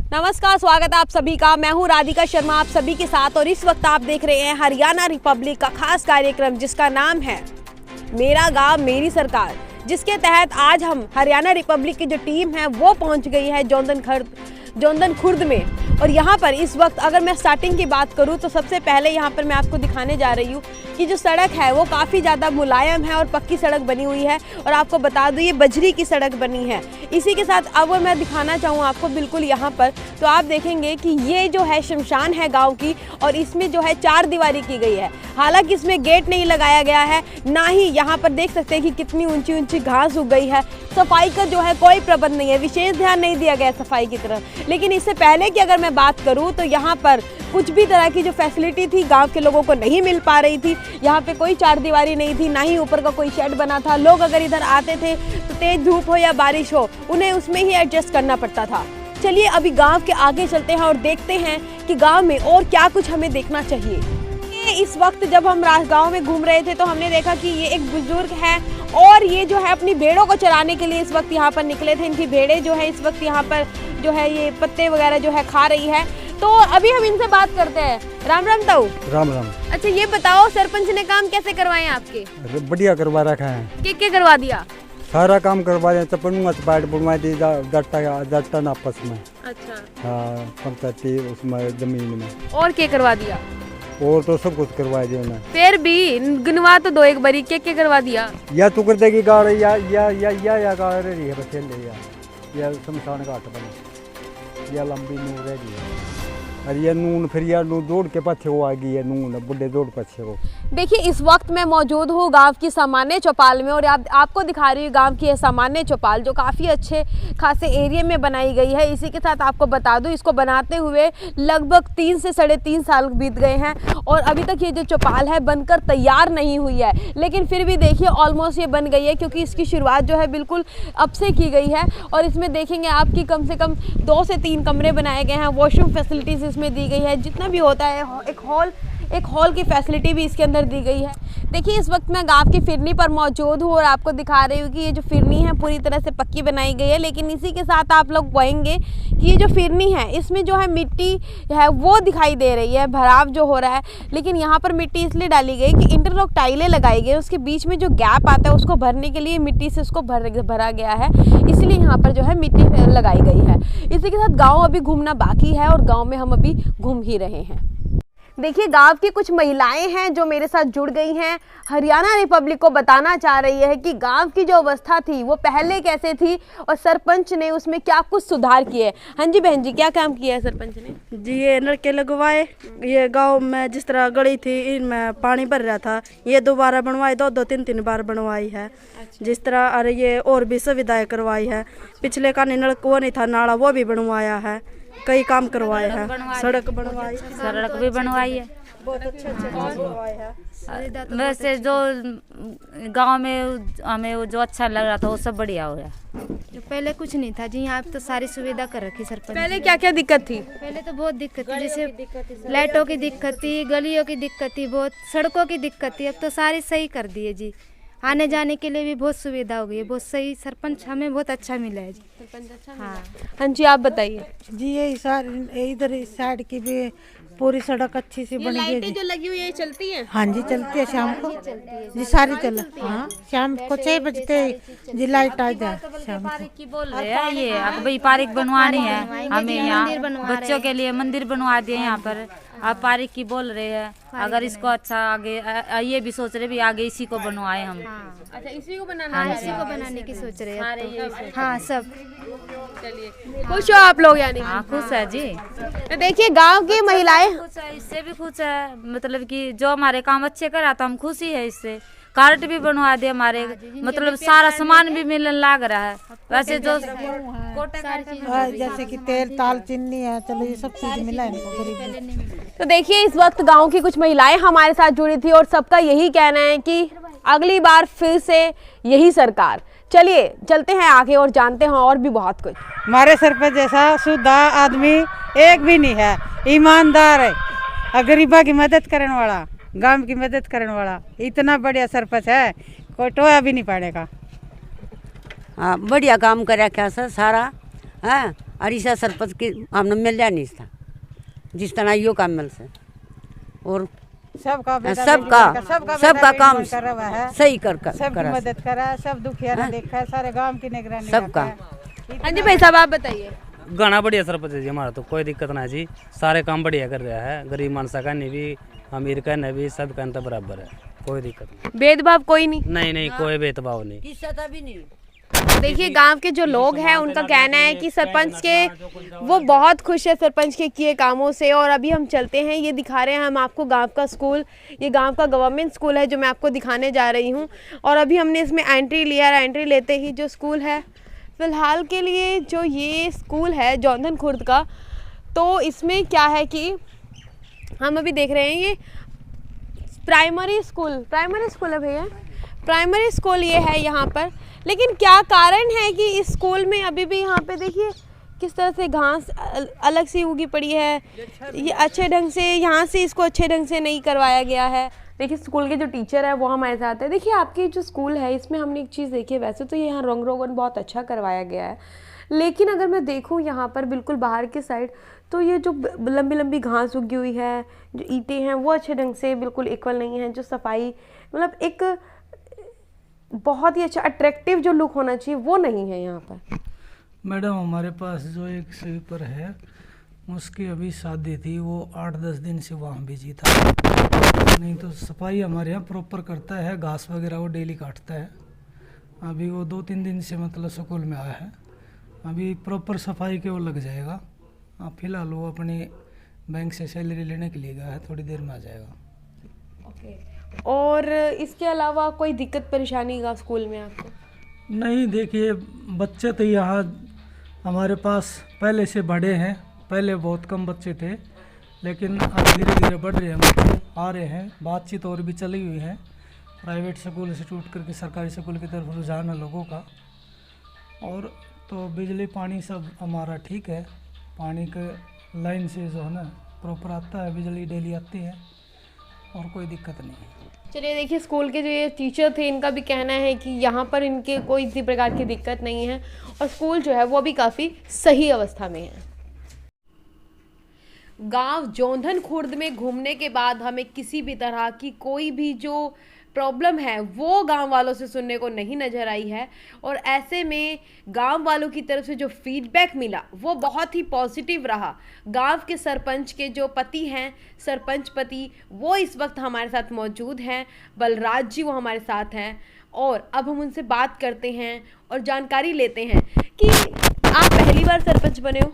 नमस्कार, स्वागत है आप सभी का। मैं हूं राधिका शर्मा आप सभी के साथ और इस वक्त आप देख रहे हैं हरियाणा रिपब्लिक का खास कार्यक्रम जिसका नाम है मेरा गांव मेरी सरकार, जिसके तहत आज हम हरियाणा रिपब्लिक की जो टीम है वो पहुंच गई है जोंदन खुर्द में। और यहाँ पर इस वक्त अगर मैं स्टार्टिंग की बात करूँ तो सबसे पहले यहाँ पर मैं आपको दिखाने जा रही हूँ कि जो सड़क है वो काफ़ी ज़्यादा मुलायम है और पक्की सड़क बनी हुई है। और आपको बता दूँ ये बजरी की सड़क बनी है। इसी के साथ अब मैं दिखाना चाहूँ आपको बिल्कुल यहाँ पर तो आप देखेंगे कि ये जो है शमशान है गाँव की और इसमें जो है 4 दीवारी की गई है। हालांकि इसमें गेट नहीं लगाया गया है, ना ही यहाँ पर देख सकते हैं कि कितनी ऊंची ऊंची घास उग गई है। सफाई का जो है कोई प्रबंध नहीं है, विशेष ध्यान नहीं दिया गया सफाई की तरफ। लेकिन इससे पहले की अगर मैं बात करूँ तो यहाँ पर कुछ भी तरह की जो फैसिलिटी थी गांव के लोगों को नहीं मिल पा रही थी। यहाँ पे कोई 4 दीवारी नहीं थी, ना ही ऊपर का कोई शेड बना था। लोग अगर इधर आते थे तो तेज धूप हो या बारिश हो उन्हें उसमें ही एडजस्ट करना पड़ता था। चलिए अभी गांव के आगे चलते हैं और देखते हैं कि गांव में और क्या कुछ हमें देखना चाहिए। इस वक्त जब हम गांव में घूम रहे थे तो हमने देखा कि ये एक बुजुर्ग है और ये जो है अपनी भेड़ों को चराने के लिए इस वक्त यहाँ पर निकले थे। इनकी भेड़ें जो है इस वक्त यहाँ पर जो है ये पत्ते वगैरह जो है खा रही है। तो अभी हम इनसे बात करते हैं। राम राम ताऊ। राम राम। अच्छा ये बताओ सरपंच ने काम कैसे करवाए आपके? बढ़िया करवा रखा है। क्या करवा दिया? सारा काम करवा दिया। चपड़ बनवा दी जट्टा आपस में। अच्छा हाँ, पंचायती उसमें जमीन में। और क्या करवा दिया? और तो सब कुछ करवा दिया उन्हें। फिर भी गिनवा तो दो एक बारी, क्या करवा दिया? या तू कर देगी गाड़ या गाड़ रही है बस या शमशान घाट बने या लंबी नूर रहेगी। अरे ये नून फिर यार नून दौड़ के पीछे वो आ गई है, नून बुढ़े दौड़ पीछे वो। देखिए इस वक्त मैं मौजूद हूँ गांव की सामान्य चौपाल में और आपको दिखा रही हूँ गांव की यह सामान्य चौपाल जो काफ़ी अच्छे खासे एरिया में बनाई गई है। इसी के साथ आपको बता दूँ इसको बनाते हुए लगभग 3 से 3.5 साल बीत गए हैं और अभी तक ये जो चौपाल है बनकर तैयार नहीं हुई है। लेकिन फिर भी देखिए ऑलमोस्ट ये बन गई है क्योंकि इसकी शुरुआत जो है बिल्कुल अब से की गई है। और इसमें देखेंगे आपकी कम से कम 2 से 3 कमरे बनाए गए हैं, वॉशरूम फैसिलिटीज़ इसमें दी गई है। जितना भी होता है एक हॉल की फैसिलिटी भी इसके अंदर दी गई है। देखिए इस वक्त मैं गांव की फिरनी पर मौजूद हूँ और आपको दिखा रही हूँ कि ये जो फिरनी है पूरी तरह से पक्की बनाई गई है। लेकिन इसी के साथ आप लोग कहेंगे कि ये जो फिरनी है इसमें जो है मिट्टी है वो दिखाई दे रही है, भराव जो हो रहा है। लेकिन यहाँ पर मिट्टी इसलिए डाली गई कि इंटरलॉक टाइलें लगाई गई, उसके बीच में जो गैप आता है उसको भरने के लिए मिट्टी से उसको भरा गया है, इसलिए यहाँ पर जो है मिट्टी लगाई गई है। इसी के साथ गाँव अभी घूमना बाकी है और गाँव में हम अभी घूम ही रहे हैं। देखिए गांव की कुछ महिलाएं हैं जो मेरे साथ जुड़ गई हैं, हरियाणा रिपब्लिक को बताना चाह रही है कि गांव की जो अवस्था थी वो पहले कैसे थी और सरपंच ने उसमें क्या कुछ सुधार किए। हाँ जी बहन जी, क्या काम किया है सरपंच ने? जी ये नलके लगवाए। ये गांव में जिस तरह गली थी इनमें पानी भर रहा था, ये दोबारा बनवाई, 2-3 बार बनवाई है। जिस तरह अरे ये और भी सुविधाएं करवाई है। पिछले का नलक वो नहीं था, नाला वो भी बनवाया है, कई काम करवाए हैं। सड़क भी बनवाई है, बहुत अच्छे बनवाए हैं। वैसे जो गांव में हमें जो अच्छा लग रहा था वो सब बढ़िया हो गया। जो पहले कुछ नहीं था जी, यहाँ तो सारी सुविधा कर रखी सरपंच। पहले क्या क्या दिक्कत थी? पहले तो बहुत दिक्कत थी, जैसे लाइटों की दिक्कत थी, गलियों की दिक्कत थी, बहुत सड़कों की दिक्कत थी। अब तो सारी सही कर दी है जी, आने जाने के लिए भी बहुत सुविधा हो गई है, बहुत सही। सरपंच हमें बहुत अच्छा मिला है जी। सरपंच अच्छा हाँ हाँ जी आप बताइए। जी ये इधर इस साइड की भी पूरी सड़क अच्छी सी बन गई है। जो लगी हुई है चलती हैं? हाँ जी चलती है शाम को जी, सारी चल। हाँ शाम को 6 बजते जी लाइट आ जाए शाम को। की बोल रहे हैं ये अब भाई पार्क बनवानी है हमें, यहाँ बच्चों के लिए मंदिर बनवा दिए यहाँ पर। आप पार्क की बोल रहे हैं, अगर इसको अच्छा आगे ये भी सोच रहे भी आगे इसी को बनवाए हम। अच्छा इसी को बनाना हाँ, है? इसी को बनाने की सोच रहे हैं। हाँ सब चलिए खुश हो आप लोग यानी? हाँ खुश है जी। तो देखिए गांव की महिलाएं खुश है, इससे भी खुश है। मतलब कि जो हमारे काम अच्छे करा तो हम खुशी है इससे। कार्ड भी बनवा दे हमारे, मतलब सारा सामान भी मिलने लग रहा है। वैसे जो जैसे कि तेल ताल चीनी है, चलो ये सब चीज मिला है इनको गरीब। तो देखिए इस वक्त गांव की कुछ महिलाएं हमारे साथ जुड़ी थी और सबका यही कहना है कि अगली बार फिर से यही सरकार। चलिए चलते हैं आगे और जानते हैं और भी बहुत कुछ। हमारे सर पे जैसा शुद्धा आदमी एक भी नहीं है, ईमानदार है, गरीबा की मदद करने वाला, गांव की मदद करने वाला, इतना बढ़िया सरपंच है, कोई टोया भी नहीं पड़ेगा। हाँ बढ़िया काम कर रखा सर सारा। हाँ और इसा सरपंच की हमने मिल नहीं था जिस तरह यो काम मिल से और सबका काम सही कर सबकी मदद करा, सब दुखिया ने देखा, सारे गांव की निगरानी सबका। हाँ जी भाई साहब आप बताइए। गाना बढ़िया सरपंच है जी हमारा, तो कोई दिक्कत ना है जी, सारे काम बढ़िया कर रहा है, गरीब मानसा का नहीं भी अमीर का नहीं भी सब का बराबर है, कोई दिक्कत नहीं, भेदभाव कोई नहीं। नहीं कोई भेदभाव नहीं। किस्सा भी नहीं। देखिए गांव के जो लोग हैं उनका कहना है कि सरपंच के वो बहुत खुश है सरपंच के किए कामों से। और अभी हम चलते हैं, ये दिखा रहे हैं हम आपको गांव का स्कूल, ये गांव का गवर्नमेंट स्कूल है जो मैं आपको दिखाने जा रही हूँ। और अभी हमने इसमें एंट्री लिया, एंट्री लेते ही जो स्कूल है फ़िलहाल के लिए जो ये स्कूल है जौंधन खुर्द का, तो इसमें क्या है कि हम अभी देख रहे हैं ये प्राइमरी स्कूल है भैया, प्राइमरी स्कूल ये है यहाँ पर। लेकिन क्या कारण है कि इस स्कूल में अभी भी यहाँ पे देखिए किस तरह से घास अलग सी उगी पड़ी है, ये अच्छे ढंग से यहाँ से इसको अच्छे ढंग से नहीं करवाया गया है। देखिए स्कूल के जो टीचर है वो हमारे साथ है। देखिए आपकी जो स्कूल है इसमें हमने एक चीज़ देखी है, वैसे तो यहाँ रंग रोगन बहुत अच्छा करवाया गया है, लेकिन अगर मैं देखूँ यहाँ पर बिल्कुल बाहर की साइड तो ये जो लंबी लंबी घास उगी हुई है, जो ईंटें हैं वो अच्छे ढंग से बिल्कुल इक्वल नहीं है, जो सफाई मतलब एक बहुत ही अच्छा अट्रैक्टिव जो लुक होना चाहिए वो नहीं है यहाँ पर। मैडम हमारे पास जो एक स्वीपर है उसकी अभी शादी थी, वो 8-10 दिन से वहाँ बिजी था, नहीं तो सफाई हमारे यहाँ प्रॉपर करता है, घास वगैरह वो डेली काटता है। अभी वो 2-3 दिन से मतलब स्कूल में आया है, अभी प्रॉपर सफाई के वो लग जाएगा। फिलहाल वो अपनी बैंक से सैलरी लेने के लिए गया है, थोड़ी देर में आ जाएगा। ओके। और इसके अलावा कोई दिक्कत परेशानी का स्कूल में आपको? नहीं, देखिए बच्चे तो यहाँ हमारे पास पहले से बड़े हैं, पहले बहुत कम बच्चे थे लेकिन अब धीरे धीरे बढ़ रहे हैं, बच्चे आ रहे हैं, बातचीत और भी चली हुई है। प्राइवेट स्कूल से टूट करके सरकारी स्कूल की तरफ रुझान है लोगों का। और तो बिजली पानी सब हमारा ठीक है, पानी के लाइन से जो है ना प्रॉपर आता है, बिजली डेली आती है और कोई दिक्कत नहीं है। चलिए देखिए स्कूल के जो ये टीचर थे इनका भी कहना है कि यहाँ पर इनके कोई इसी प्रकार की दिक्कत नहीं है और स्कूल जो है वो भी काफ़ी सही अवस्था में है। गांव जौंधन खुर्द में घूमने के बाद हमें किसी भी तरह की कोई भी जो प्रॉब्लम है वो गांव वालों से सुनने को नहीं नज़र आई है। और ऐसे में गांव वालों की तरफ से जो फीडबैक मिला वो बहुत ही पॉजिटिव रहा। गांव के सरपंच के जो पति हैं, सरपंच पति, वो इस वक्त हमारे साथ मौजूद हैं, बलराज जी वो हमारे साथ हैं। और अब हम उनसे बात करते हैं और जानकारी लेते हैं कि आप पहली बार सरपंच बने हो।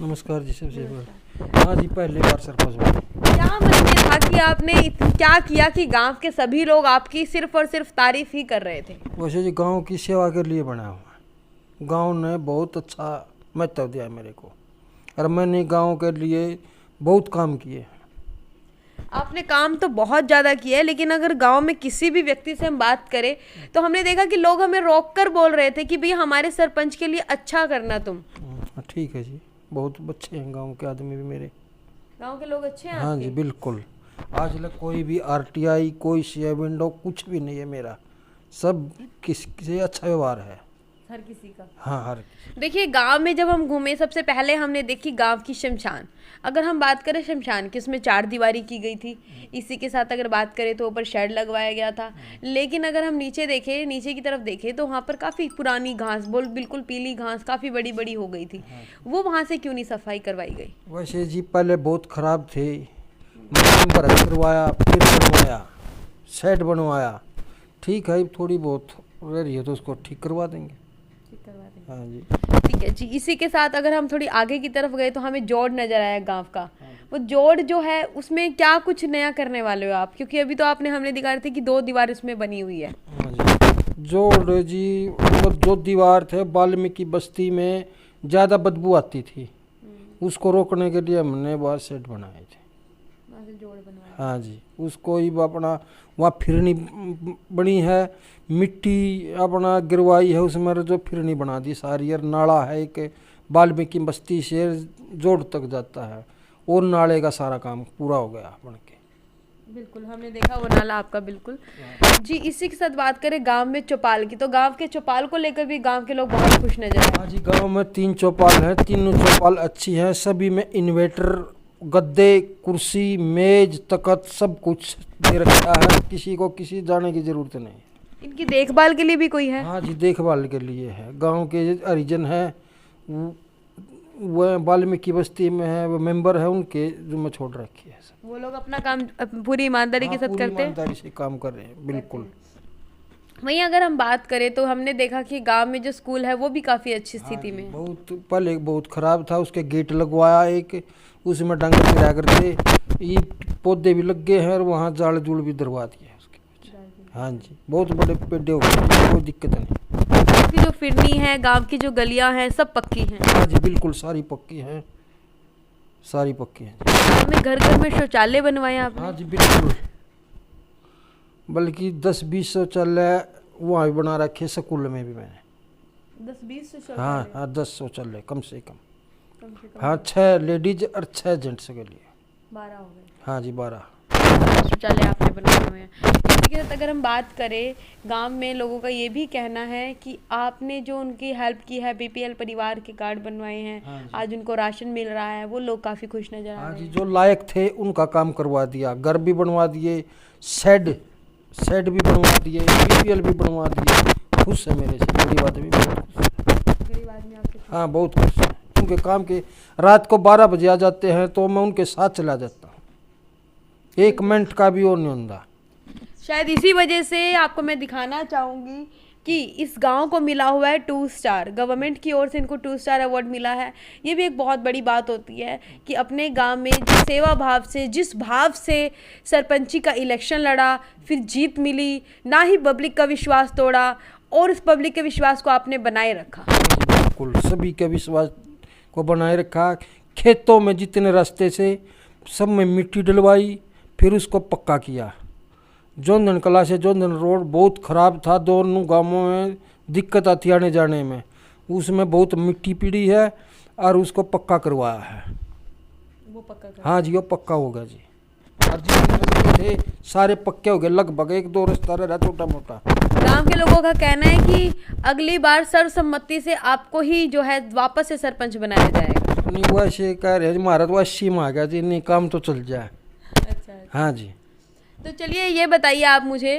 नमस्कार जी, सबसे बड़ा हाँ जी, पहली बार सरपंच बने। क्या मन में था कि आपने क्या किया कि गांव के सभी लोग आपकी सिर्फ और सिर्फ तारीफ ही कर रहे थे? वैसे जी गांव की सेवा के लिए बना हुआ, गांव ने बहुत अच्छा महत्व दिया मेरे को और मैंने गांव के लिए बहुत काम किए। आपने काम तो बहुत ज़्यादा किया है, लेकिन अगर गांव में किसी भी व्यक्ति से हम बात करें तो हमने देखा कि लोग हमें रोक कर बोल रहे थे कि भैया हमारे सरपंच के लिए अच्छा करना तुम। ठीक है जी, बहुत अच्छे हैं गांव के आदमी भी, मेरे गांव के लोग अच्छे हैं हाँ आपके? जी बिल्कुल। आज तक कोई भी RTI कोई शेयर विंडो कुछ भी नहीं है मेरा, सब किसी से अच्छा व्यवहार है हर किसी का। हाँ हर। देखिए गांव में जब हम घूमे सबसे पहले हमने देखी गांव की शमशान। अगर हम बात करें शमशान की, उसमें 4 दीवारी की गई थी, इसी के साथ अगर बात करें तो ऊपर शेड लगवाया गया था। लेकिन अगर हम नीचे देखें, नीचे की तरफ देखें तो वहाँ पर काफ़ी पुरानी घास, बिल्कुल पीली घास काफ़ी बड़ी बड़ी हो गई थी। वो वहाँ से क्यों नहीं सफाई करवाई गई? वैसे जी पहले बहुत ख़राब थे, मकान भरत करवाया, फिर बनवाया, शेड बनवाया, ठीक है थोड़ी बहुत रह रही है तो उसको ठीक करवा देंगे। हाँ जी ठीक है जी। इसी के साथ अगर हम थोड़ी आगे की तरफ गए तो हमें जोड़ नज़र आया गांव का। वो जोड़ जो है उसमें क्या कुछ नया करने वाले हो आप? क्योंकि अभी तो आपने हमने दिखा रहे थे कि 2 दीवार इसमें बनी हुई है। हाँ जी, जोड़ जी वो 2 दीवार थे, वाल्मीकि बस्ती में ज़्यादा बदबू आती थी, उसको रोकने के लिए हमने बाहर सेट बनाए थे। हाँ जी, उसको ही अपना वहाँ फिरनी बनी है, मिट्टी अपना गिरवाई है उसमें, जो फिरनी बना दी सारी, और नाला है एक वाल्मीकि बस्ती से जोड़ तक जाता है, और नाले का सारा काम पूरा हो गया बन के। बिल्कुल, हमने देखा वो नाला आपका। बिल्कुल जी। इसी के साथ बात करें गांव में चौपाल की, तो गांव के चौपाल को लेकर भी गांव के लोग बहुत खुश नजर आए। हाँ जी, गांव में 3 चौपाल हैं, तीनों चौपाल अच्छी हैं, सभी में इन्वर्टर, गद्दे, कुर्सी, मेज, तख्त सब कुछ दे रखा है, किसी को किसी जाने की जरूरत नहीं। इनकी देखभाल के लिए भी कोई है? हाँ जी, देखभाल के लिए है। गांव के हरिजन है, वह वाल्मीकि बस्ती में है, वो मेंबर है, उनके जिम्मे छोड़ रखी है। वो लोग अपना काम पूरी ईमानदारी के साथ करते हैं, ईमानदारी से काम कर रहे हैं। बिल्कुल। वहीं अगर हम बात करें तो हमने देखा कि गांव में जो स्कूल है वो भी काफ़ी अच्छी स्थिति में है। बहुत पहले बहुत ख़राब था, उसके गेट लगवाया एक, उसमें डंगर गिरा करते, ये पौधे भी लग गए हैं और वहाँ जाल जुड़ भी दरवा दिया उसके पीछे। हाँ जी, बहुत बड़े पेड़ हो गए, कोई दिक्कत नहीं। गाँव की जो फिरनी है, गाँव की जो गलियाँ हैं सब पक्की हैं? हाँ जी, बिल्कुल सारी पक्की हैं, सारी पक्की हैं। हमें घर घर में शौचालय बनवाए आपने? हाँ जी, बिल्कुल, बल्कि 10-20 शौचालय वहाँ भी बना रखे, स्कूल में भी मैंने 10-20 शौचालय? हाँ, 10 शौचालय कम से कम। हाँ, 6 लेडीज और 6 जेंट्स के लिए 12 हो गए। हाँ जी, 12 शौचालय आपने बनाए हुए हैं। इसी के साथ अगर हम बात करें, गांव में लोगों का ये भी कहना है कि आपने जो उनकी हेल्प की है, बीपीएल परिवार के कार्ड बनवाए हैं, हाँ आज उनको राशन मिल रहा है, वो लोग काफ़ी खुश नजर आ हाँ रहे जी, हैं। जो लायक थे उनका काम करवा दिया, घर भी बनवा दिए, शेड भी बनवा दिए, बीपीएल भी बनवा दिए। खुश है मेरे से, गरीब आदमी बहुत खुश है। गरीब आदमी आपसे खुश? हाँ, बहुत खुश है उनके काम के। रात को 12 बजे आ जाते हैं तो मैं उनके साथ चला जाता हूँ, 1 मिनट का भी और नहीं होता। शायद इसी वजह से आपको मैं दिखाना चाहूँगी कि इस गांव को मिला हुआ है 2 स्टार, गवर्नमेंट की ओर से इनको 2 स्टार अवार्ड मिला है। ये भी एक बहुत बड़ी बात होती है कि अपने गांव में जिस सेवा भाव से, जिस भाव से सरपंची का इलेक्शन लड़ा, फिर जीत मिली, ना ही पब्लिक का विश्वास तोड़ा और उस पब्लिक के विश्वास को आपने बनाए रखा। बिल्कुल, सभी के विश्वास को बनाए रखा। खेतों में जितने रास्ते से सब में मिट्टी डलवाई, फिर उसको पक्का किया। जोंधन कला से जोंधन रोड बहुत ख़राब था, दोनों गांवों में दिक्कत आती आने जाने में, उसमें बहुत मिट्टी पड़ी है और उसको पक्का करवाया है। वो पक्का हाँ जी, वो पक्का हो गया जी। और जितने रास्ते थे सारे पक्के हो गए, लगभग 1-2 रास्ता रह छोटा मोटा। गांव के लोगों का कहना है कि अगली बार सर्वसम्मति से आपको ही जो है वापस से सरपंच बनाया जाएगा। नहीं, वैसे कह रहे महाराज, वो 80 में आ गया जी, नहीं काम तो चल जाए। अच्छा। हाँ जी। तो चलिए ये बताइए आप मुझे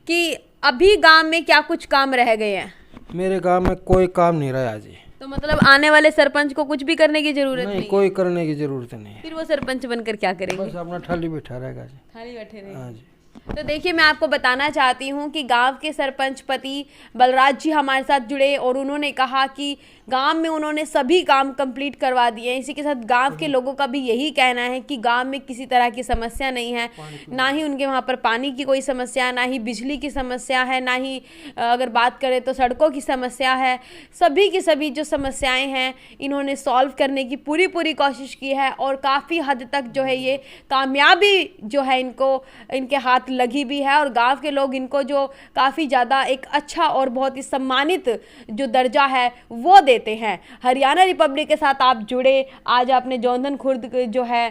कि अभी गांव में क्या कुछ काम रह गए हैं? मेरे गांव में कोई काम नहीं रहा जी। तो मतलब आने वाले सरपंच को कुछ भी करने की जरूरत नहीं? कोई करने की जरूरत नहीं। फिर वो सरपंच बनकर क्या करेंगे? बस अपना थाली बैठा रहेगा जी। थाली बैठे रहेंगे। हाँ जी। तो देखिए, मैं आपको बताना चाहती हूँ कि गांव के सरपंच पति बलराज जी हमारे साथ जुड़े और उन्होंने कहा कि गांव में उन्होंने सभी काम कंप्लीट करवा दिए। इसी के साथ गांव के लोगों का भी यही कहना है कि गांव में किसी तरह की समस्या नहीं है, ना ही उनके वहाँ पर पानी की कोई समस्या, ना ही बिजली की समस्या है, ना ही अगर बात करें तो सड़कों की समस्या है। सभी की सभी जो समस्याएं हैं इन्होंने सॉल्व करने की पूरी कोशिश की है और काफ़ी हद तक जो है ये कामयाबी जो है इनको इनके हाथ लगी भी है और गांव के लोग इनको जो काफ़ी ज़्यादा एक अच्छा और बहुत ही सम्मानित जो दर्जा है वो देते हैं। हरियाणा रिपब्लिक के साथ आप जुड़े, आज आपने जोंधन खुर्द जो है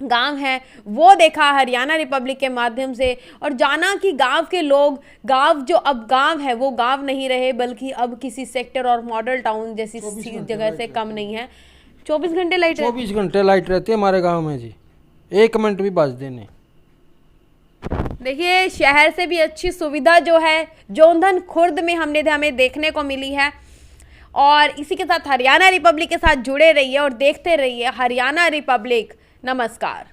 गांव है वो देखा हरियाणा रिपब्लिक के माध्यम से और जाना कि गांव के लोग, गांव जो अब गांव है वो गांव नहीं रहे बल्कि अब किसी सेक्टर और मॉडल टाउन जैसी जगह से कम नहीं है। 24 घंटे लाइट 24 घंटे लाइट रहती है हमारे गांव में जी, 1 मिनट भी बच देने। देखिए, शहर से भी अच्छी सुविधा जो है जोंधन खुर्द में हमें देखने को मिली है। और इसी के साथ हरियाणा रिपब्लिक के साथ जुड़े रहिए और देखते रहिए हरियाणा रिपब्लिक। नमस्कार।